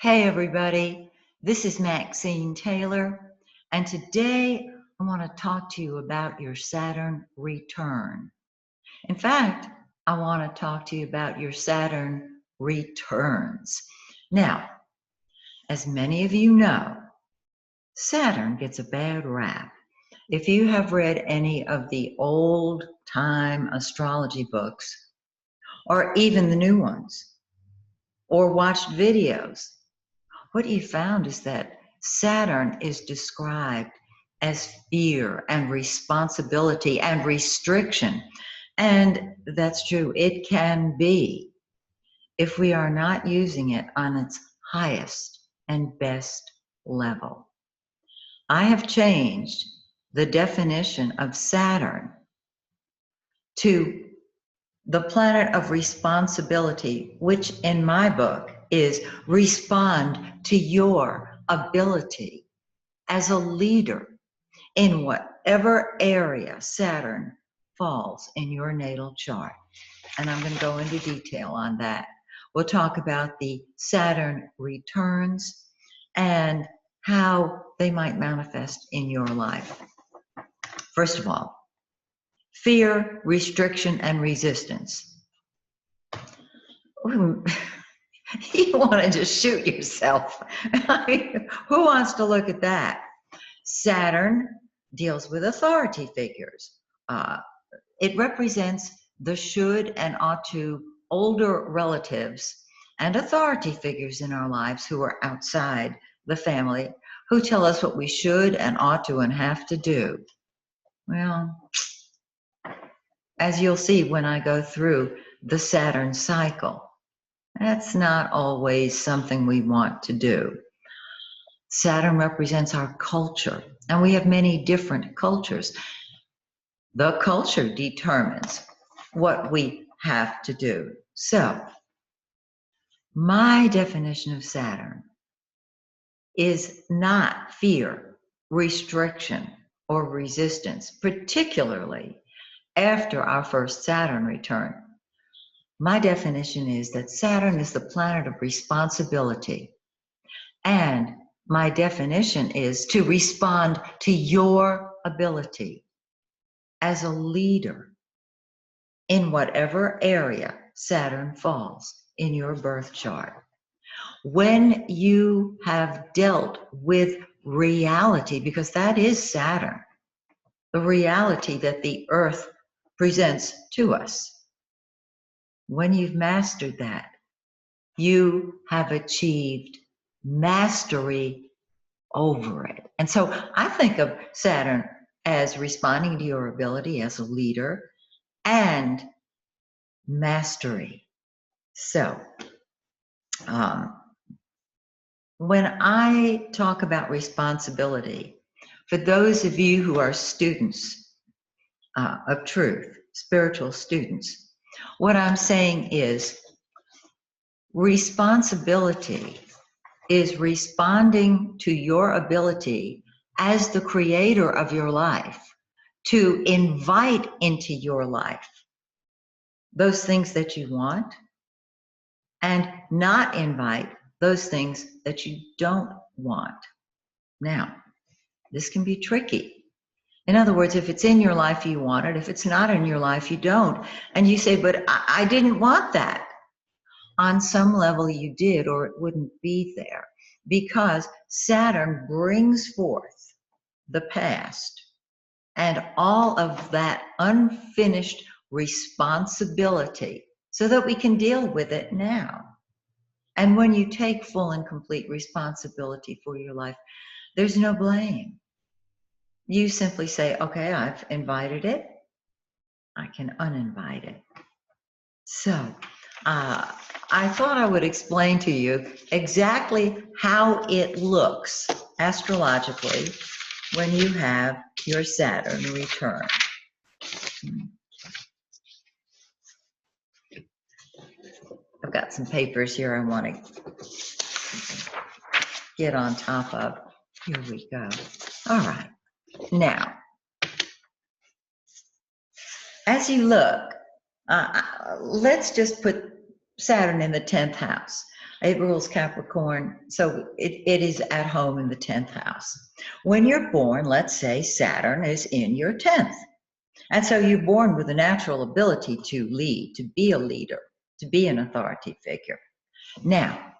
Hey everybody, this is Maxine Taylor, and today I want to talk to you about your Saturn return. In fact, I want to talk to you about your Saturn returns. Now, as many of you know, Saturn gets a bad rap. If you have read any of the old time astrology books, or even the new ones, or watched videos, what you found is that Saturn is described as fear and responsibility and restriction. And that's true. It can be if we are not using it on its highest and best level. I have changed the definition of Saturn to the planet of responsibility, which in my book is respond to your ability as a leader in whatever area Saturn falls in your natal chart. And I'm going to go into detail on that. We'll talk about the Saturn returns and how they might manifest in your life. First of all, fear, restriction, and resistance. You want to just shoot yourself. I mean, who wants to look at that? Saturn deals with authority figures. It represents the should and ought to older relatives and authority figures in our lives who are outside the family, who tell us what we should and ought to and have to do. Well, as you'll see when I go through the Saturn cycle, that's not always something we want to do. Saturn represents our culture, and we have many different cultures. The culture determines what we have to do. So, my definition of Saturn is not fear, restriction, or resistance, particularly after our first Saturn return. My definition is that Saturn is the planet of responsibility. And my definition is to respond to your ability as a leader in whatever area Saturn falls in your birth chart. When you have dealt with reality, because that is Saturn, the reality that the Earth presents to us, when you've mastered that, you have achieved mastery over it. And so I think of Saturn as responding to your ability as a leader and mastery. So when I talk about responsibility, for those of you who are students of truth, spiritual students, what I'm saying is responsibility is responding to your ability as the creator of your life to invite into your life those things that you want and not invite those things that you don't want. Now, this can be tricky. In other words, if it's in your life, you want it. If it's not in your life, you don't. And you say, but I didn't want that. On some level you did, or it wouldn't be there. Because Saturn brings forth the past and all of that unfinished responsibility so that we can deal with it now. And when you take full and complete responsibility for your life, there's no blame. You simply say, okay, I've invited it. I can uninvite it. So I thought I would explain to you exactly how it looks astrologically when you have your Saturn return. I've got some papers here I want to get on top of. Here we go. All right. Now, as you look, let's just put Saturn in the 10th house. It rules Capricorn, so it is at home in the 10th house. When you're born, let's say Saturn is in your 10th. And so you're born with a natural ability to lead, to be a leader, to be an authority figure. Now,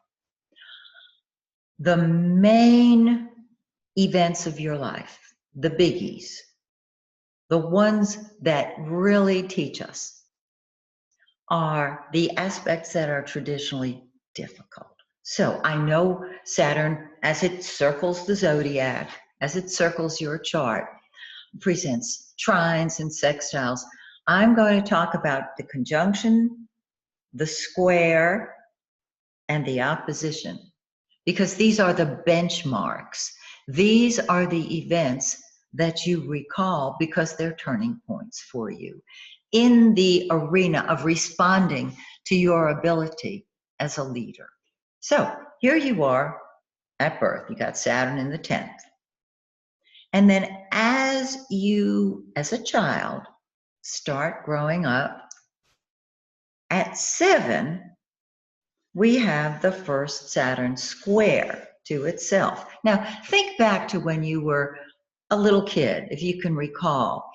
the main events of your life, the biggies, the ones that really teach us, are the aspects that are traditionally difficult. So I know Saturn, as it circles the zodiac, as it circles your chart, presents trines and sextiles. I'm going to talk about the conjunction, the square, and the opposition, because these are the benchmarks. These are the events that you recall because they're turning points for you in the arena of responding to your ability as a leader. So here you are at birth. You got Saturn in the 10th. And then as you, as a child, start growing up, at 7, we have the first Saturn square to itself. Now, think back to when you were a little kid, if you can recall.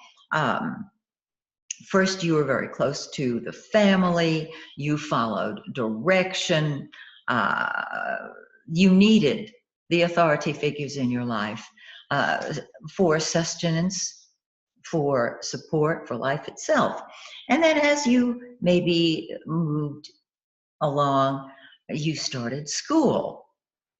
First, you were very close to the family, you followed direction, you needed the authority figures in your life for sustenance, for support, for life itself. And then as you maybe moved along, you started school.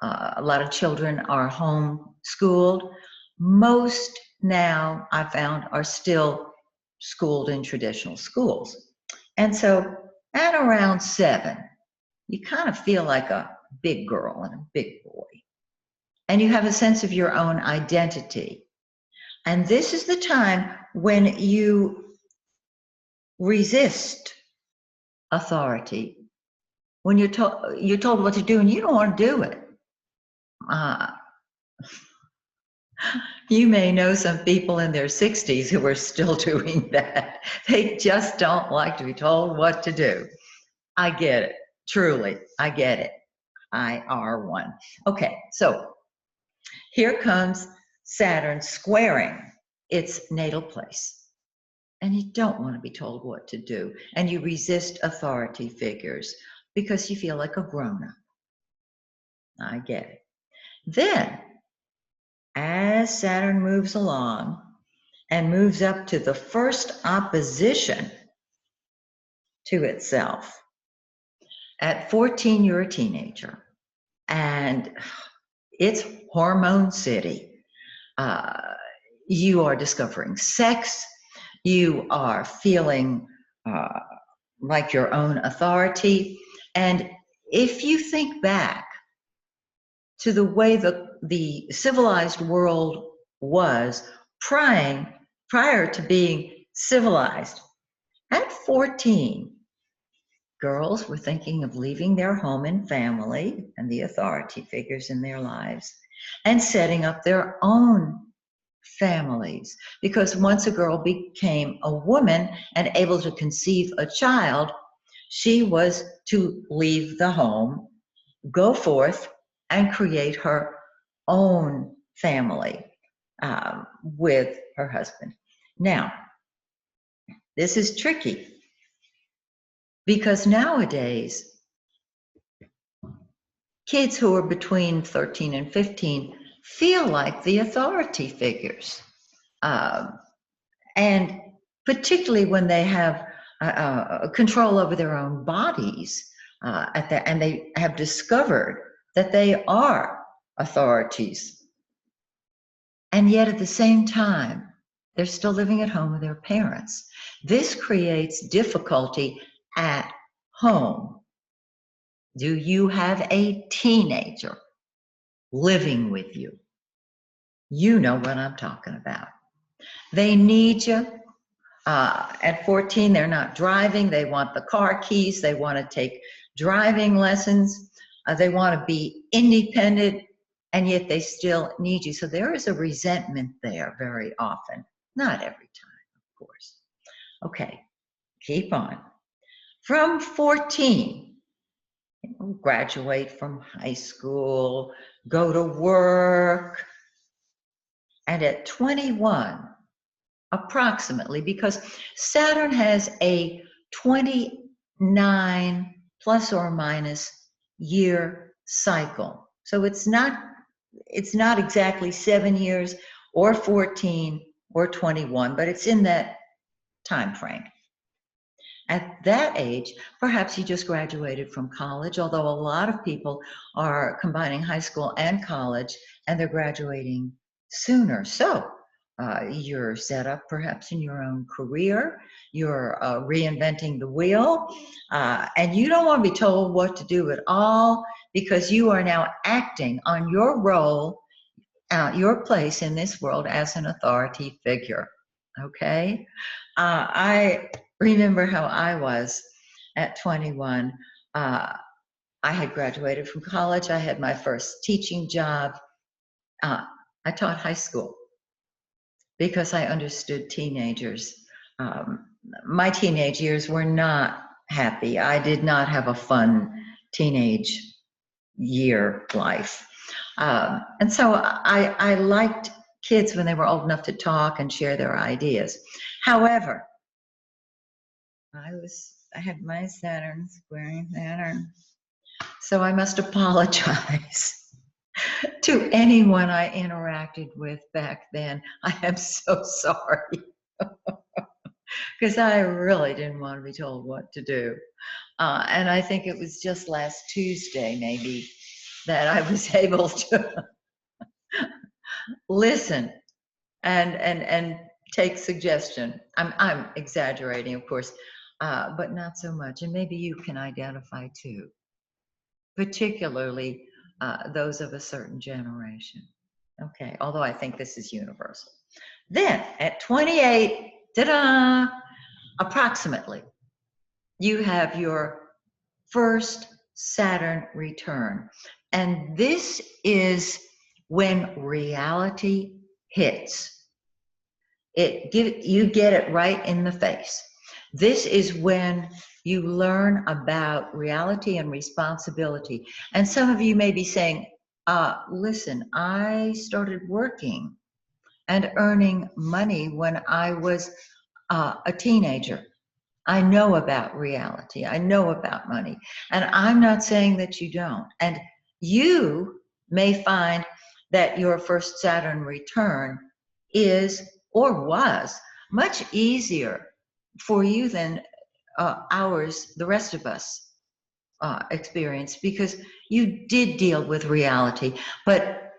A lot of children are home schooled. Most now, I found, are still schooled in traditional schools. And so at around 7, you kind of feel like a big girl and a big boy. And you have a sense of your own identity. And this is the time when you resist authority. When you're told what to do and you don't want to do it. You may know some people in their 60s who are still doing that. They just don't like to be told what to do. I get it. Truly, I get it. I are one. Okay, so here comes Saturn squaring its natal place. And you don't want to be told what to do. And you resist authority figures because you feel like a grown-up. I get it. Then, as Saturn moves along and moves up to the first opposition to itself, at 14, you're a teenager. And it's hormone city. You are discovering sex. You are feeling like your own authority. And if you think back to the way the civilized world was prior to being civilized, at 14, girls were thinking of leaving their home and family and the authority figures in their lives and setting up their own families. Because once a girl became a woman and able to conceive a child, she was to leave the home, go forth, and create her own family with her husband. Now, this is tricky because nowadays, kids who are between 13 and 15 feel like the authority figures. And particularly when they have control over their own bodies, and they have discovered that they are authorities. And yet at the same time, they're still living at home with their parents. This creates difficulty at home. Do you have a teenager living with you? You know what I'm talking about. They need you. At 14, they're not driving. They want the car keys. They want to take driving lessons. They want to be independent, and yet they still need you. So there is a resentment there very often. Not every time, of course. Okay, keep on. From 14, graduate from high school, go to work. And at 21, approximately, because Saturn has a 29 plus or minus year cycle. So it's not exactly 7 years or 14 or 21, but it's in that time frame. At that age, perhaps you just graduated from college, although a lot of people are combining high school and college, and they're graduating sooner. So you're set up perhaps in your own career, you're reinventing the wheel, and you don't want to be told what to do at all because you are now acting on your role, your place in this world as an authority figure. Okay? I remember how I was at 21. I had graduated from college. I had my first teaching job. I taught high school because I understood teenagers. Um, my teenage years were not happy. I did not have a fun teenage year life. And so I liked kids when they were old enough to talk and share their ideas. However, I had my Saturn squaring Saturn. So I must apologize to anyone I interacted with back then. I am so sorry. Because I really didn't want to be told what to do. And I think it was just last Tuesday, maybe, that I was able to listen and take suggestion. I'm exaggerating, of course, but not so much. And maybe you can identify too, particularly those of a certain generation. Okay, although I think this is universal. Then at 28, ta-da, approximately, you have your first Saturn return. And this is when reality hits. You get it right in the face. This is when you learn about reality and responsibility. And some of you may be saying, listen, I started working and earning money when I was a teenager. I know about reality. I know about money. And I'm not saying that you don't. And you may find that your first Saturn return is or was much easier for you than ours, the rest of us experienced, because you did deal with reality. But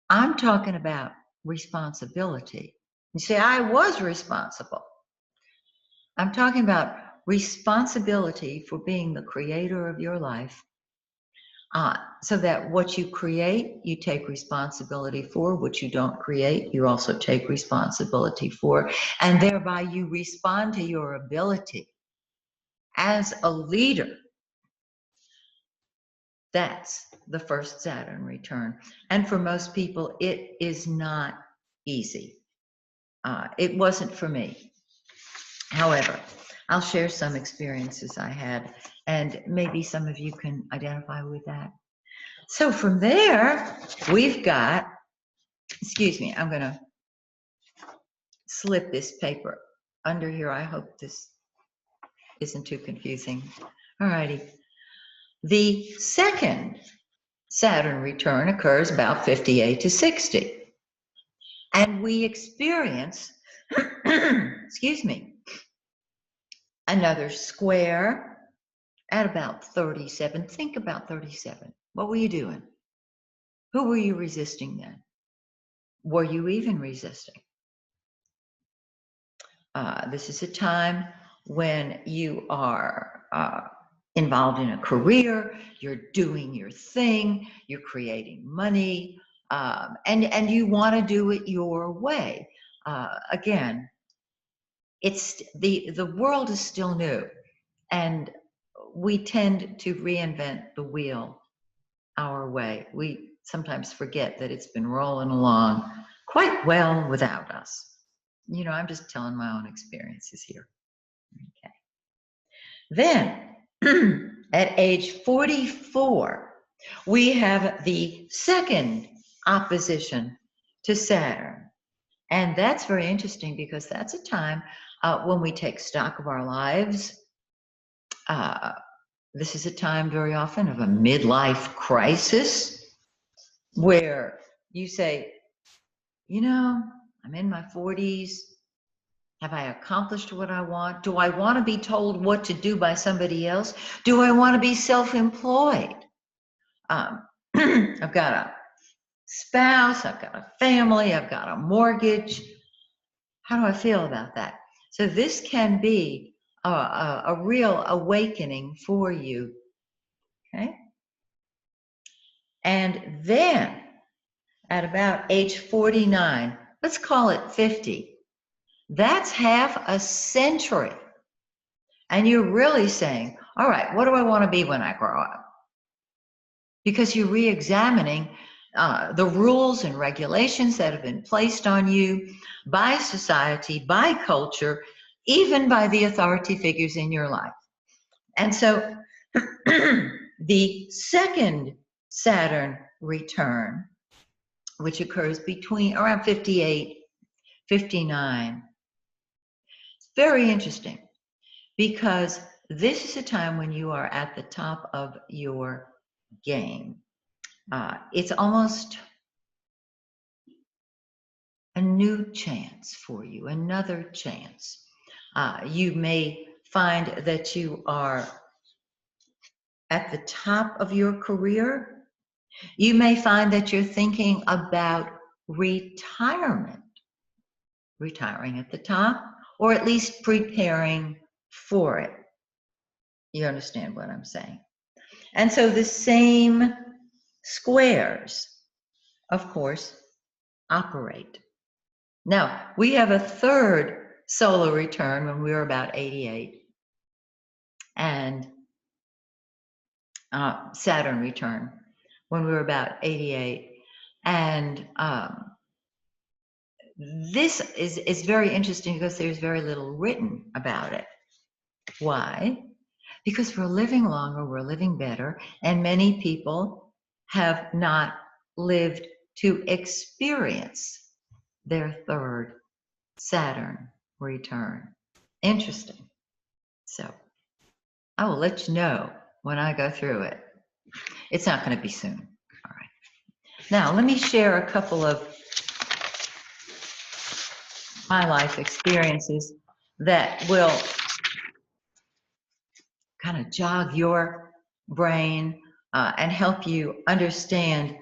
I'm talking about responsibility. You say, I was responsible. I'm talking about responsibility for being the creator of your life, so that what you create, you take responsibility for. What you don't create, you also take responsibility for. And thereby you respond to your ability as a leader. That's the first Saturn return. And for most people, it is not easy. It wasn't for me. However, I'll share some experiences I had, and maybe some of you can identify with that. So from there, we've got, excuse me, I'm going to slip this paper under here. I hope this isn't too confusing. All righty. The second Saturn return occurs about 58 to 60. And we experience, excuse me, another square at about 37. Think about 37. What were you doing? Who were you resisting then? Were you even resisting? This is a time when you are involved in a career, you're doing your thing, you're creating money, and you want to do it your way. Again, it's the world is still new, and we tend to reinvent the wheel our way. We sometimes forget that it's been rolling along quite well without us. You know, I'm just telling my own experiences here. Okay. Then At age 44, we have the second opposition to Saturn. And that's very interesting because that's a time when we take stock of our lives. Uh, this is a time very often of a midlife crisis where you say, you know, I'm in my 40s. Have I accomplished what I want? Do I want to be told what to do by somebody else? Do I want to be self-employed? I've got a spouse, I've got a family, I've got a mortgage. How do I feel about that? So this can be a real awakening for you, okay? And then at about age 49, let's call it 50, that's half a century. And you're really saying, all right, what do I want to be when I grow up? Because you're re-examining the rules and regulations that have been placed on you by society, by culture, even by the authority figures in your life. And so the second Saturn return, which occurs between around 58, 59, very interesting because this is a time when you are at the top of your game. It's almost a new chance for you, another chance. You may find that you are at the top of your career. You may find that you're thinking about retirement, retiring at the top, or at least preparing for it. You understand what I'm saying? And so the same squares, of course, operate. Now, we have a third solar return when we were about 88, and Saturn return when we were about 88. And this is very interesting because there's very little written about it. Why? Because we're living longer, we're living better, and many people have not lived to experience their third Saturn return. Interesting. So I will let you know when I go through it. It's not going to be soon. All right. Now, let me share a couple of my life experiences that will kind of jog your brain and help you understand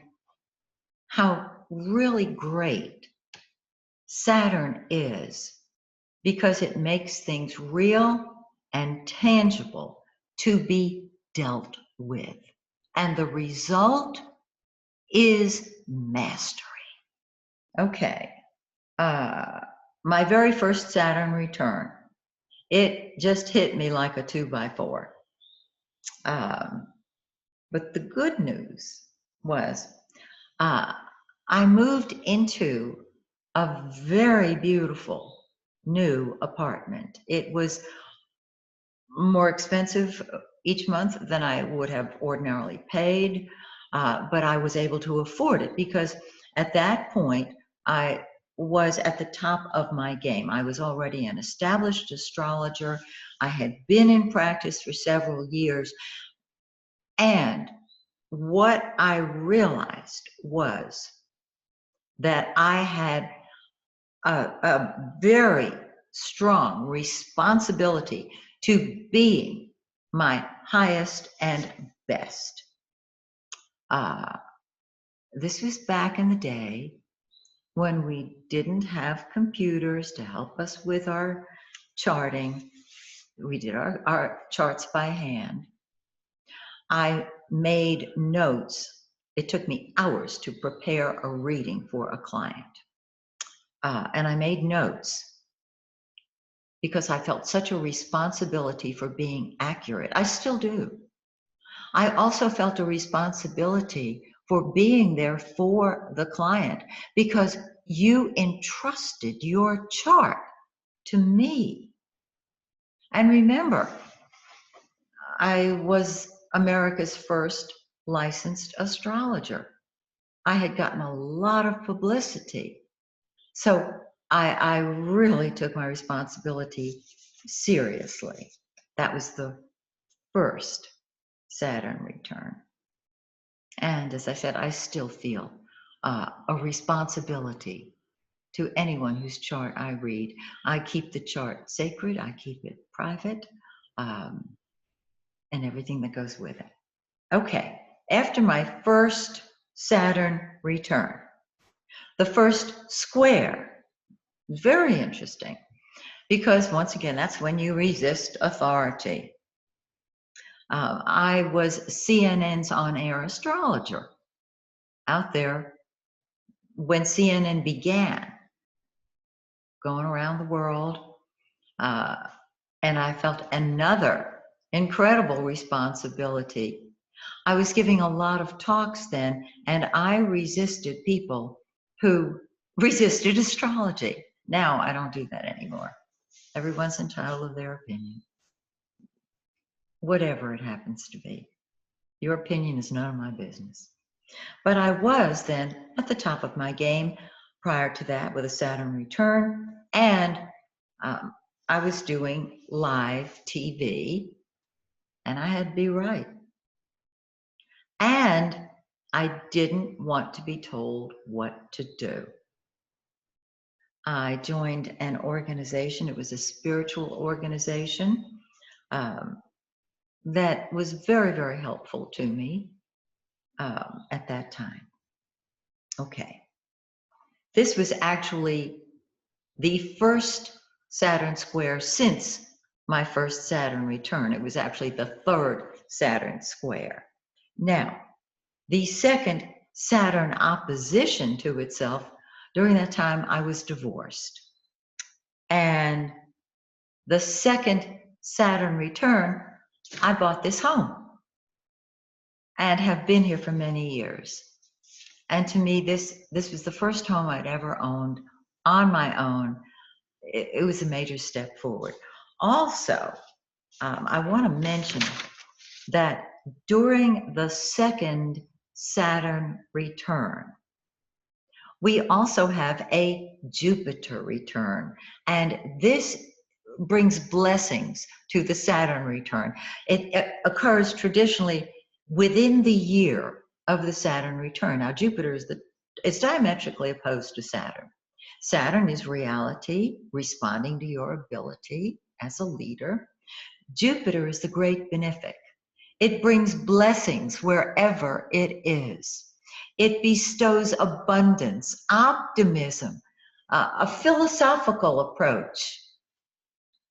how really great Saturn is, because it makes things real and tangible to be dealt with. And the result is mastery. Okay. My very first Saturn return, it just hit me like a 2x4. But the good news was I moved into a very beautiful new apartment. It was more expensive each month than I would have ordinarily paid, but I was able to afford it because at that point I was at the top of my game. I was already an established astrologer. I had been in practice for several years. And what I realized was that I had a very strong responsibility to being my highest and best. This was back in the day when we didn't have computers to help us with our charting. We did our charts by hand. I made notes. It took me hours to prepare a reading for a client. And I made notes because I felt such a responsibility for being accurate. I still do. I also felt a responsibility for being there for the client because you entrusted your chart to me. And remember, I was America's first licensed astrologer. I had gotten a lot of publicity. So I really took my responsibility seriously. That was the first Saturn return. And as I said, I still feel a responsibility to anyone whose chart I read. I keep the chart sacred, I keep it private, and everything that goes with it. Okay, after my first Saturn return, the first square, very interesting, because once again, that's when you resist authority. I was CNN's on-air astrologer out there when CNN began, going around the world, and I felt another incredible responsibility. I was giving a lot of talks then, and I resisted people who resisted astrology. Now I don't do that anymore. Everyone's entitled to their opinion, whatever it happens to be. Your opinion is none of my business. But I was then at the top of my game prior to that with a Saturn return, and I was doing live TV, and I had to be right. And I didn't want to be told what to do. I joined an organization. It was a spiritual organization that was very, very helpful to me at that time. Okay. This was actually the first Saturn square since my first Saturn return. It was actually the third Saturn square. Now, the second Saturn opposition to itself, during that time I was divorced. And the second Saturn return, I bought this home and have been here for many years. And to me, this was the first home I'd ever owned on my own. It was a major step forward. Also, I want to mention that during the second Saturn return, we also have a Jupiter return, and this brings blessings to the Saturn return. It occurs traditionally within the year of the Saturn return. Now, Jupiter it's diametrically opposed to Saturn. Saturn is reality, responding to your ability as a leader. Jupiter is the great benefic. It brings blessings wherever it is. It bestows abundance, optimism, a philosophical approach,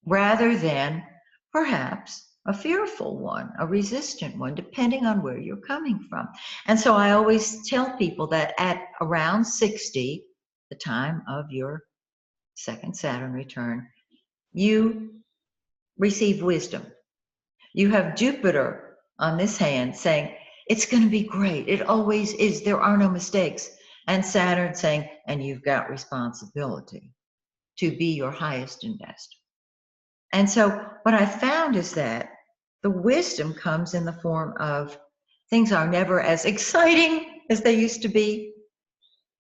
rather than perhaps a fearful one, a resistant one, depending on where you're coming from. And so I always tell people that at around 60, the time of your second Saturn return, you receive wisdom. You have Jupiter on this hand saying, it's going to be great. It always is. There are no mistakes. And Saturn saying, and you've got responsibility to be your highest and best. And so what I found is that the wisdom comes in the form of things are never as exciting as they used to be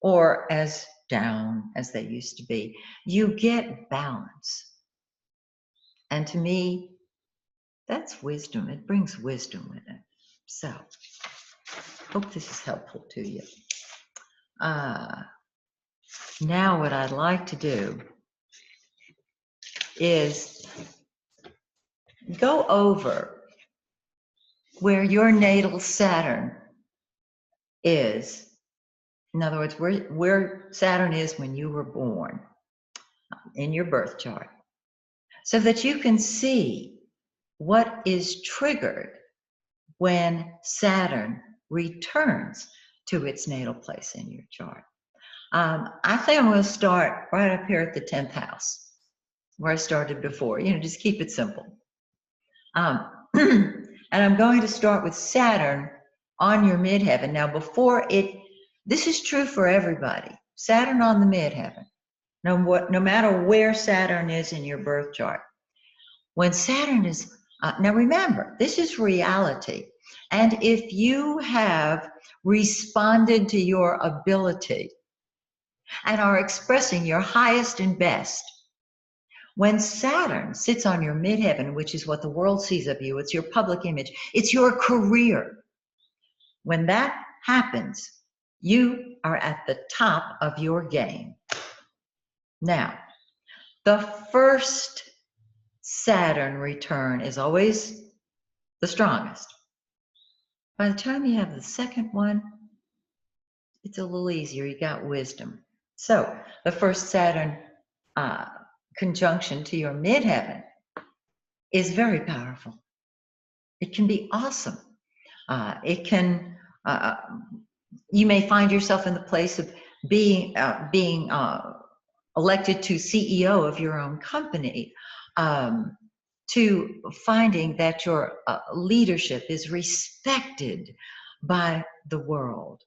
or as down as they used to be. You get balance. And to me, that's wisdom. It brings wisdom with it. So, hope this is helpful to you. Now what I'd like to do is go over where your natal Saturn is. In other words, where Saturn is when you were born in your birth chart, so that you can see what is triggered when Saturn returns to its natal place in your chart. I think I'm going to start right up here at the 10th house, where I started before. Just keep it simple. And I'm going to start with Saturn on your midheaven. Now, this is true for everybody. Saturn on the midheaven, no matter where Saturn is in your birth chart. When Saturn is, now remember, this is reality. And if you have responded to your ability and are expressing your highest and best, when Saturn sits on your midheaven, which is what the world sees of you, it's your public image, it's your career. When that happens, you are at the top of your game. Now, the first Saturn return is always the strongest. By the time you have the second one, it's a little easier. You got wisdom. So the first Saturn conjunction to your midheaven is very powerful. It can be awesome. It can, you may find yourself in the place of being elected to CEO of your own company, to finding that your leadership is respected by the world.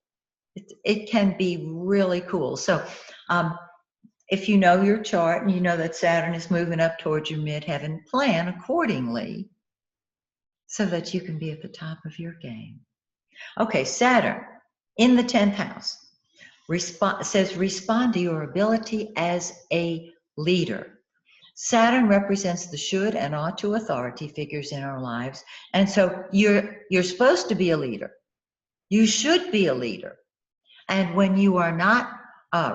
It can be really cool. So if you know your chart and you know that Saturn is moving up towards your midheaven, plan accordingly so that you can be at the top of your game. Okay, Saturn in the 10th house says respond to your ability as a leader. Saturn represents the should and ought to authority figures in our lives. And so you're supposed to be a leader. You should be a leader. And when you are not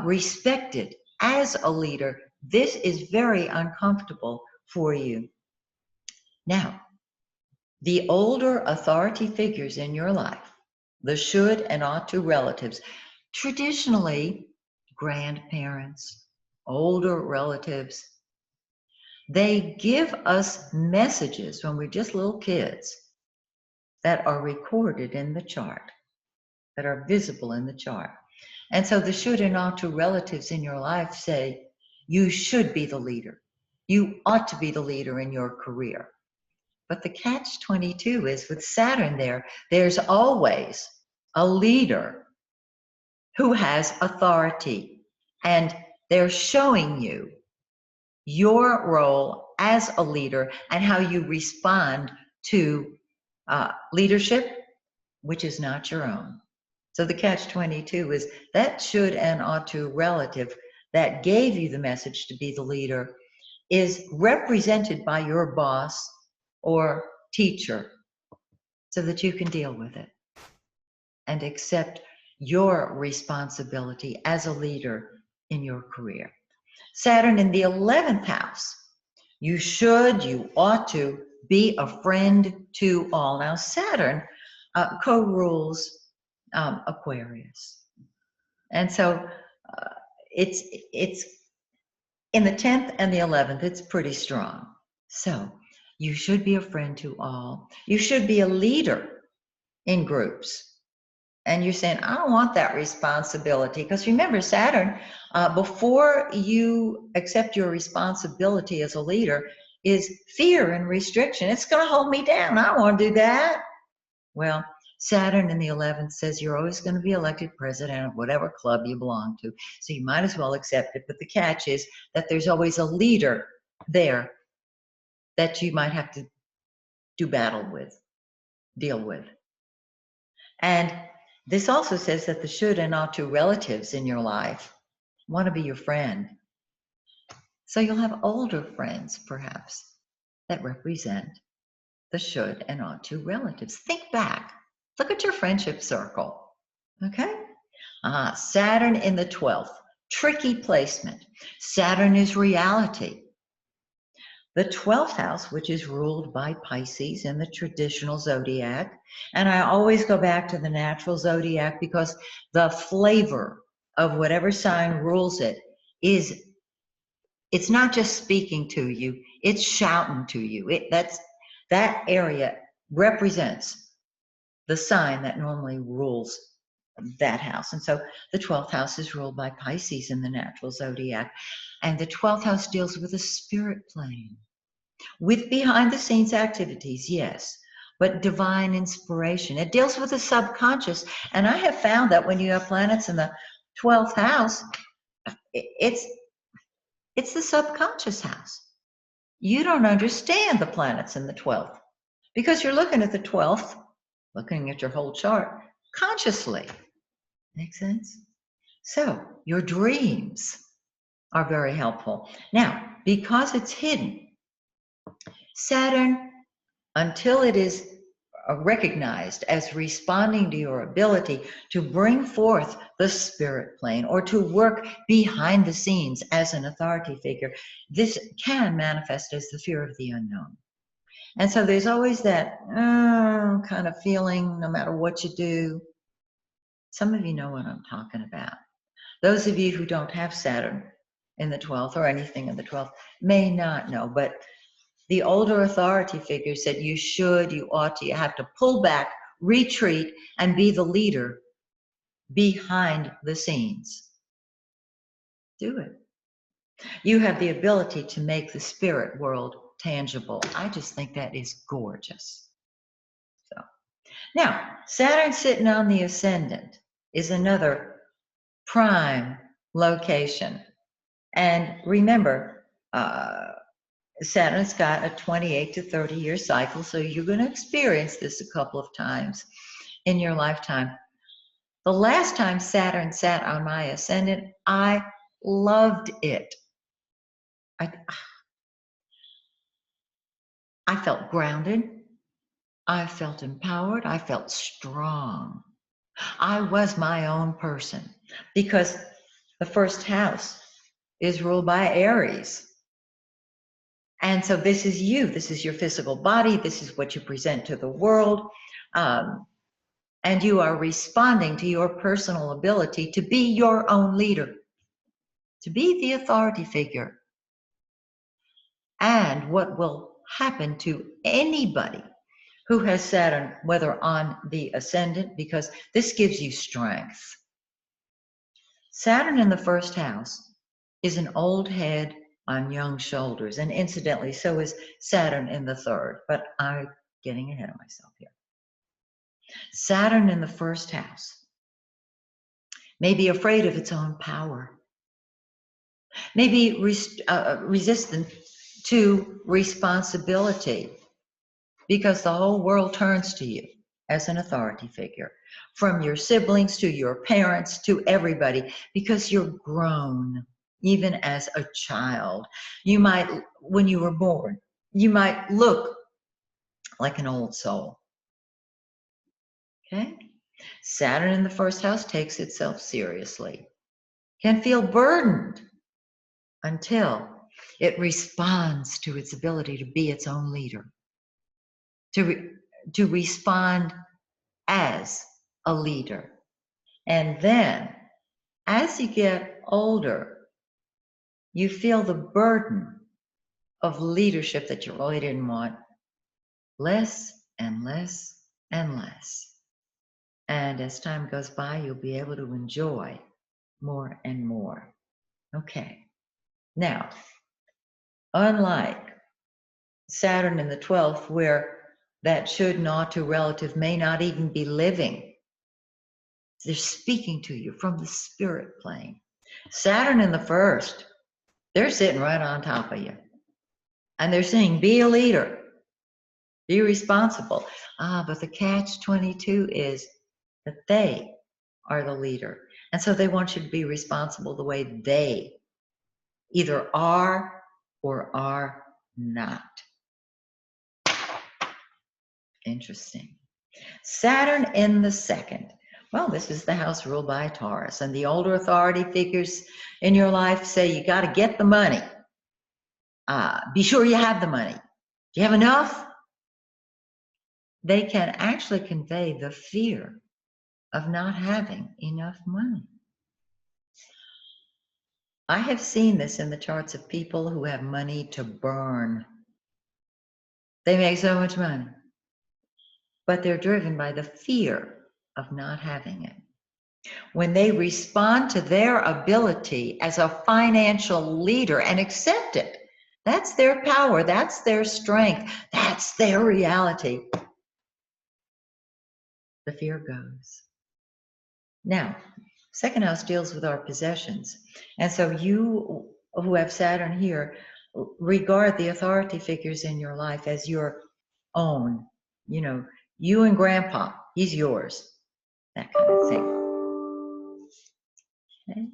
respected as a leader, this is very uncomfortable for you. Now, the older authority figures in your life, the should and ought to relatives, traditionally grandparents, older relatives, they give us messages when we're just little kids that are recorded in the chart, that are visible in the chart. And so the should and ought to relatives in your life say, you should be the leader. You ought to be the leader in your career. But the catch-22 is with Saturn there, there's always a leader who has authority. And they're showing you your role as a leader and how you respond to leadership, which is not your own. So the catch-22 is that should and ought to relative that gave you the message to be the leader is represented by your boss or teacher so that you can deal with it and accept your responsibility as a leader in your career. Saturn in the 11th house, you should, you ought to be a friend to all. Now Saturn co-rules Aquarius. And so it's in the 10th and the 11th, it's pretty strong. So you should be a friend to all. You should be a leader in groups. And you're saying, I don't want that responsibility. Because remember, Saturn, before you accept your responsibility as a leader, is fear and restriction. It's going to hold me down. I don't want to do that. Well, Saturn in the 11th says you're always going to be elected president of whatever club you belong to. So you might as well accept it. But the catch is that there's always a leader there that you might have to do battle with, deal with. And this also says that the should and ought to relatives in your life want to be your friend. So you'll have older friends, perhaps, that represent the should and ought to relatives. Think back. Look at your friendship circle. Okay? Saturn in the 12th. Tricky placement. Saturn is reality. The 12th house, which is ruled by Pisces in the traditional zodiac, and I always go back to the natural zodiac because the flavor of whatever sign rules it is, it's not just speaking to you, it's shouting to you. That area represents the sign that normally rules that house. And so the 12th house is ruled by Pisces in the natural zodiac. And the 12th house deals with the spirit plane. With behind the scenes activities, yes, but divine inspiration. It deals with the subconscious. And I have found that when you have planets in the 12th house, it's the subconscious house. You don't understand the planets in the 12th because you're looking at the 12th looking at your whole chart consciously. Make sense? So your dreams are very helpful. Now, because it's hidden, Saturn, until it is recognized as responding to your ability to bring forth the spirit plane or to work behind the scenes as an authority figure, this can manifest as the fear of the unknown. And so there's always that kind of feeling no matter what you do. Some of you know what I'm talking about. Those of you who don't have Saturn in the 12th or anything in the 12th may not know, but the older authority figures said you should, you ought to, you have to pull back, retreat, and be the leader behind the scenes. Do it. You have the ability to make the spirit world tangible. I just think that is gorgeous. So now, Saturn sitting on the ascendant is another prime location. And remember, Saturn's got a 28 to 30 year cycle, so you're going to experience this a couple of times in your lifetime. The last time Saturn sat on my ascendant, I loved it. I felt grounded. I felt empowered. I felt strong. I was my own person because the first house is ruled by Aries. And so this is you. This is your physical body. This is what you present to the world. And you are responding to your personal ability to be your own leader, to be the authority figure. And what will happen to anybody who has Saturn, whether on the ascendant, because this gives you strength. Saturn in the first house is an old head on young shoulders. And incidentally, so is Saturn in the third, but I'm getting ahead of myself here. Saturn in the first house may be afraid of its own power, may be resistant to responsibility because the whole world turns to you as an authority figure, from your siblings to your parents to everybody, because you're grown. Even as a child, you might, when you were born, you might look like an old soul. Okay? Saturn in the first house takes itself seriously, can feel burdened until it responds to its ability to be its own leader, to respond as a leader. And then, as you get older, you feel the burden of leadership that you really didn't want less and less and less. And as time goes by, you'll be able to enjoy more and more. Okay. Now, unlike Saturn in the 12th, where that should and ought to relative may not even be living, they're speaking to you from the spirit plane. Saturn in the first, they're sitting right on top of you. And they're saying, be a leader, be responsible. But the catch-22 is that they are the leader. And so they want you to be responsible the way they either are or are not. Interesting. Saturn in the second. Well, this is the house ruled by Taurus. And the older authority figures in your life say you got to get the money. Be sure you have the money. Do you have enough? They can actually convey the fear of not having enough money. I have seen this in the charts of people who have money to burn. They make so much money, but they're driven by the fear of not having it. When they respond to their ability as a financial leader and accept it, that's their power, that's their strength, that's their reality, the fear goes. Now, second house deals with our possessions. And so you who have Saturn here, regard the authority figures in your life as your own. You know, you and grandpa, He's yours. That kind of thing. Okay.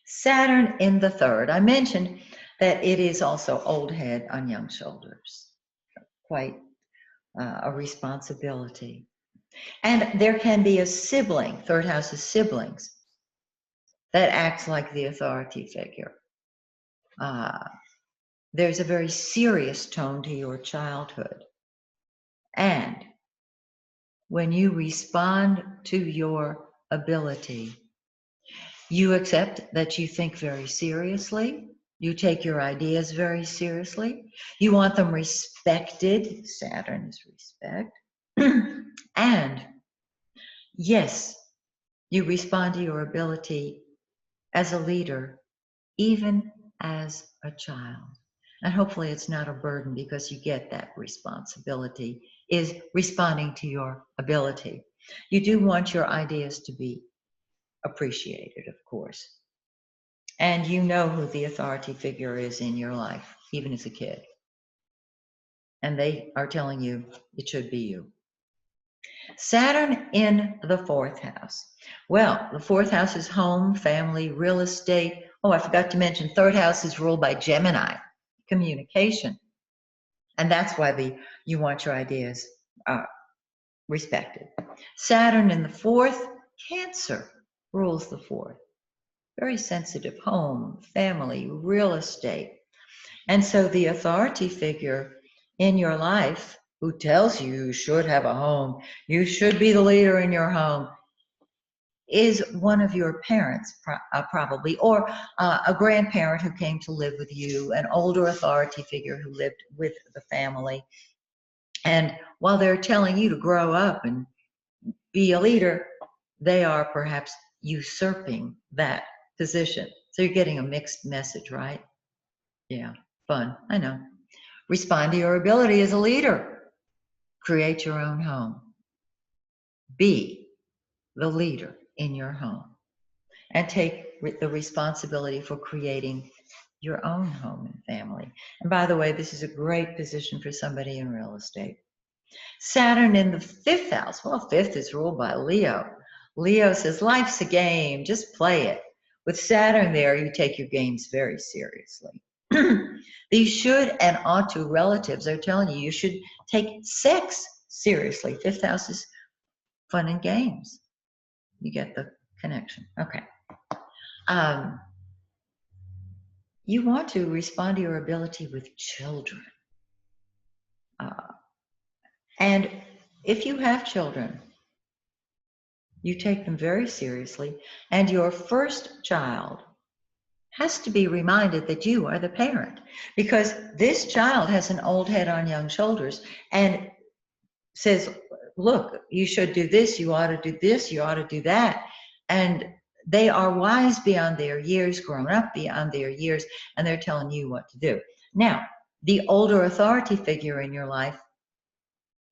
Saturn in the third. I mentioned that it is also old head on young shoulders. Quite a responsibility. And there can be a sibling, third house is siblings, that acts like the authority figure. There's a very serious tone to your childhood. And when you respond to your ability, you accept that you think very seriously. You take your ideas very seriously. You want them respected. Saturn is respect. And yes, you respond to your ability as a leader, even as a child. And hopefully it's not a burden because you get that responsibility, is responding to your ability. You do want your ideas to be appreciated, of course. And you know who the authority figure is in your life, even as a kid. And they are telling you it should be you. Saturn in the fourth house. Well, the fourth house is home, family, real estate. Oh, I forgot to mention, third house is ruled by Gemini, communication. And that's why you want your ideas respected. Saturn in the fourth, Cancer rules the fourth. Very sensitive, home, family, real estate. And so the authority figure in your life who tells you should have a home, you should be the leader in your home, is one of your parents, probably, or a grandparent who came to live with you, an older authority figure who lived with the family. And while they're telling you to grow up and be a leader, they are perhaps usurping that position. So you're getting a mixed message, right? Yeah, fun, I know. Respond to your ability as a leader. Create your own home. Be the leader in your home. And take the responsibility for creating your own home and family. And by the way, this is a great position for somebody in real estate. Saturn in the fifth house. Well, fifth is ruled by Leo. Leo says, life's a game, just play it. With Saturn there, you take your games very seriously. These should and ought to relatives are telling you should take sex seriously. Fifth house is fun and games. You get the connection. Okay. You want to respond to your ability with children. And if you have children, you take them very seriously. And your first child has to be reminded that you are the parent, because this child has an old head on young shoulders and says, look, you should do this, you ought to do this, you ought to do that. And they are wise beyond their years, grown up beyond their years, and they're telling you what to do. Now, the older authority figure in your life,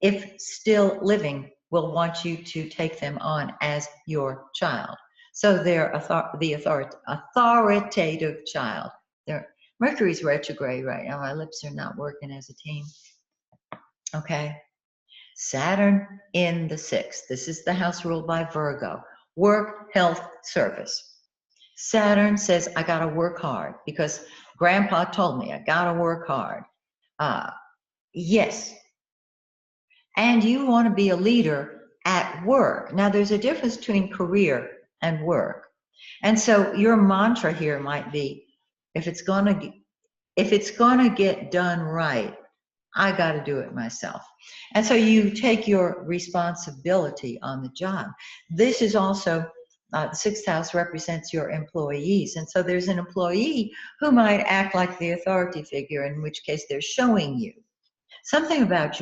if still living, will want you to take them on as your child. So they're the authoritative child. Mercury's retrograde right now. My lips are not working as a team. Okay. Saturn in the sixth. This is the house ruled by Virgo. Work, health, service. Saturn says, I got to work hard because grandpa told me I got to work hard. Yes. And you want to be a leader at work. Now, there's a difference between career and work. And so your mantra here might be, if it's going to get done right, I got to do it myself. And so you take your responsibility on the job. This is also, the sixth house represents your employees. And so there's an employee who might act like the authority figure, in which case they're showing you something about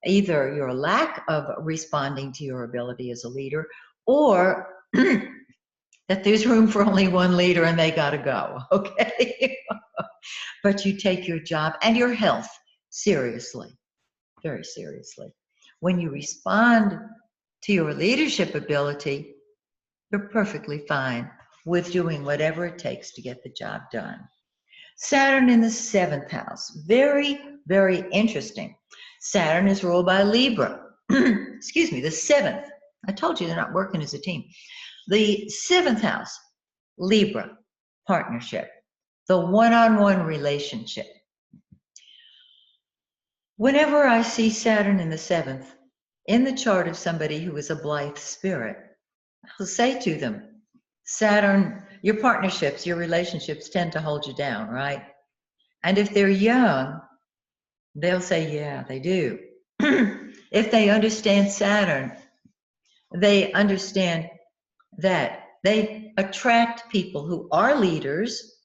either your lack of responding to your ability as a leader, or that there's room for only one leader and they got to go, okay? But you take your job and your health seriously, very seriously. When you respond to your leadership ability, you're perfectly fine with doing whatever it takes to get the job done. Saturn in the seventh house, very, very interesting. Saturn is ruled by Libra. excuse me, the seventh. I told you they're not working as a team. The seventh house, Libra, partnership, the one-on-one relationship. Whenever I see Saturn in the seventh, in the chart of somebody who is a blithe spirit, I'll say to them, Saturn, your partnerships, your relationships tend to hold you down, right? And if they're young, they'll say, yeah, they do. If they understand Saturn, they understand that they attract people who are leaders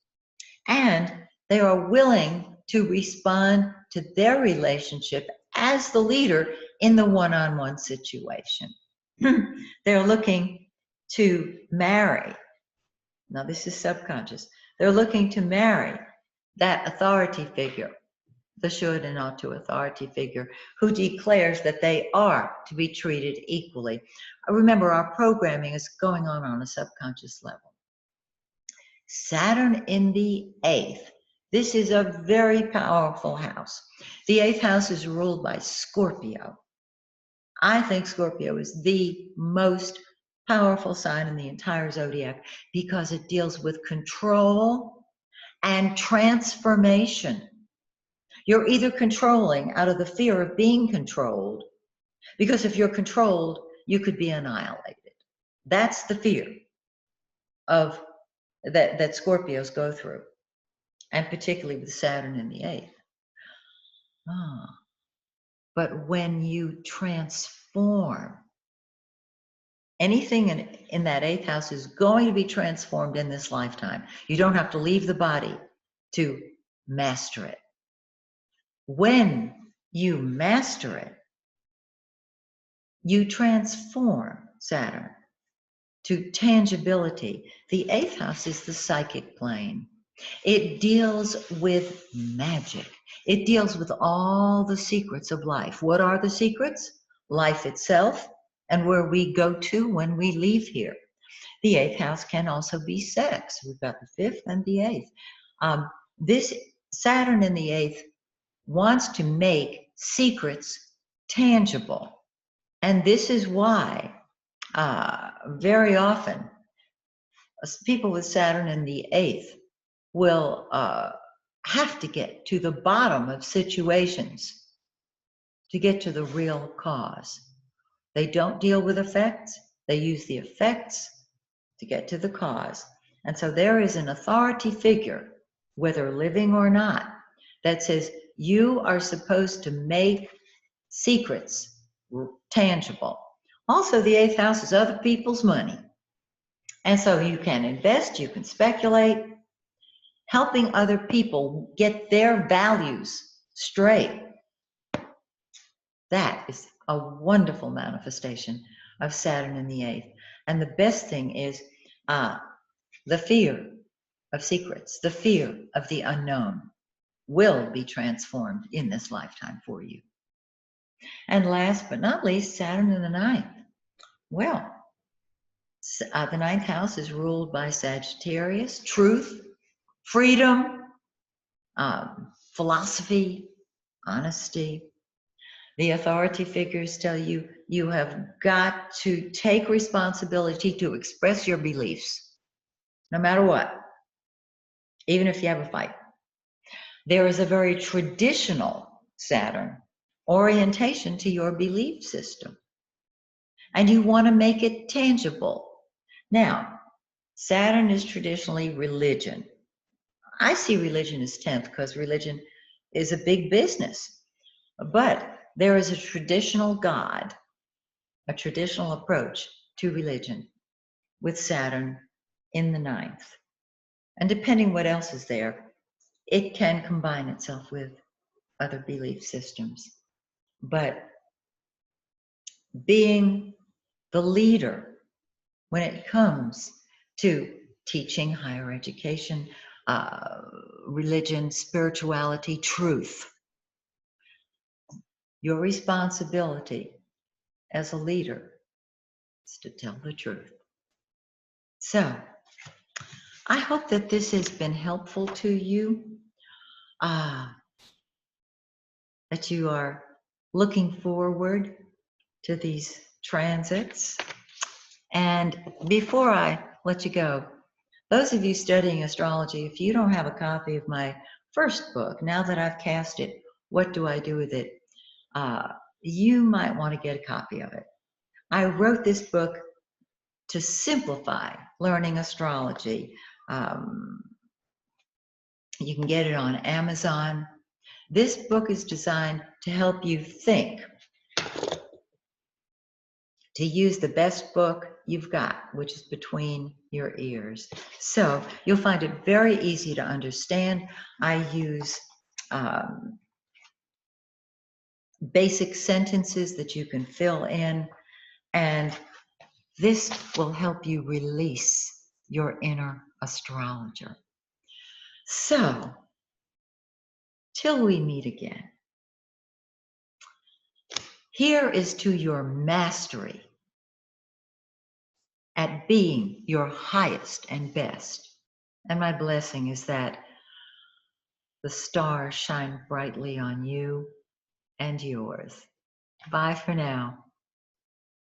and they are willing to respond to their relationship as the leader in the one-on-one situation. They're looking to marry. Now, this is subconscious. They're looking to marry that authority figure, the should and ought to authority figure, who declares that they are to be treated equally. Remember, our programming is going on a subconscious level. Saturn in the eighth. This is a very powerful house. The eighth house is ruled by Scorpio. I think Scorpio is the most powerful sign in the entire zodiac because it deals with control and transformation. You're either controlling out of the fear of being controlled, because if you're controlled, you could be annihilated. That's the fear of that Scorpios go through, and particularly with Saturn in the eighth. But when you transform, anything in that eighth house is going to be transformed in this lifetime. You don't have to leave the body to master it. When you master it, you transform Saturn to tangibility. The eighth house is the psychic plane. It deals with magic. It deals with all the secrets of life. What are the secrets? Life itself and where we go to when we leave here. The eighth house can also be sex. We've got the fifth and the eighth. This Saturn in the eighth wants to make secrets tangible. And this is why very often people with Saturn in the eighth will have to get to the bottom of situations to get to the real cause. They don't deal with effects. They use the effects to get to the cause. And so there is an authority figure, whether living or not, that says you are supposed to make secrets tangible. Also, the eighth house is other people's money. And so you can invest, you can speculate, helping other people get their values straight. That is a wonderful manifestation of Saturn in the eighth. And the best thing is the fear of secrets, the fear of the unknown will be transformed in this lifetime for you. And last but not least, Saturn in the ninth. Well, the ninth house is ruled by Sagittarius, truth, freedom, philosophy, honesty. The authority figures tell you you have got to take responsibility to express your beliefs, no matter what, even if you have a fight. There is a very traditional Saturn orientation to your belief system, and you want to make it tangible. Now, Saturn is traditionally religion. I see religion as 10th because religion is a big business. But there is a traditional God, a traditional approach to religion with Saturn in the ninth. And depending what else is there, it can combine itself with other belief systems. But being the leader when it comes to teaching, higher education, religion, spirituality, truth, your responsibility as a leader is to tell the truth. So, I hope that this has been helpful to you, that you are looking forward to these transits. And before I let you go, those of you studying astrology, if you don't have a copy of my first book, Now That I've Cast It, What Do I Do With It? You might want to get a copy of it. I wrote this book to simplify learning astrology. You can get it on Amazon. This book is designed to help you think, to use the best book you've got, which is between your ears. So you'll find it very easy to understand. I use basic sentences that you can fill in, and this will help you release your inner astrologer. So, till we meet again, here is to your mastery at being your highest and best. And my blessing is that the stars shine brightly on you and yours. Bye for now.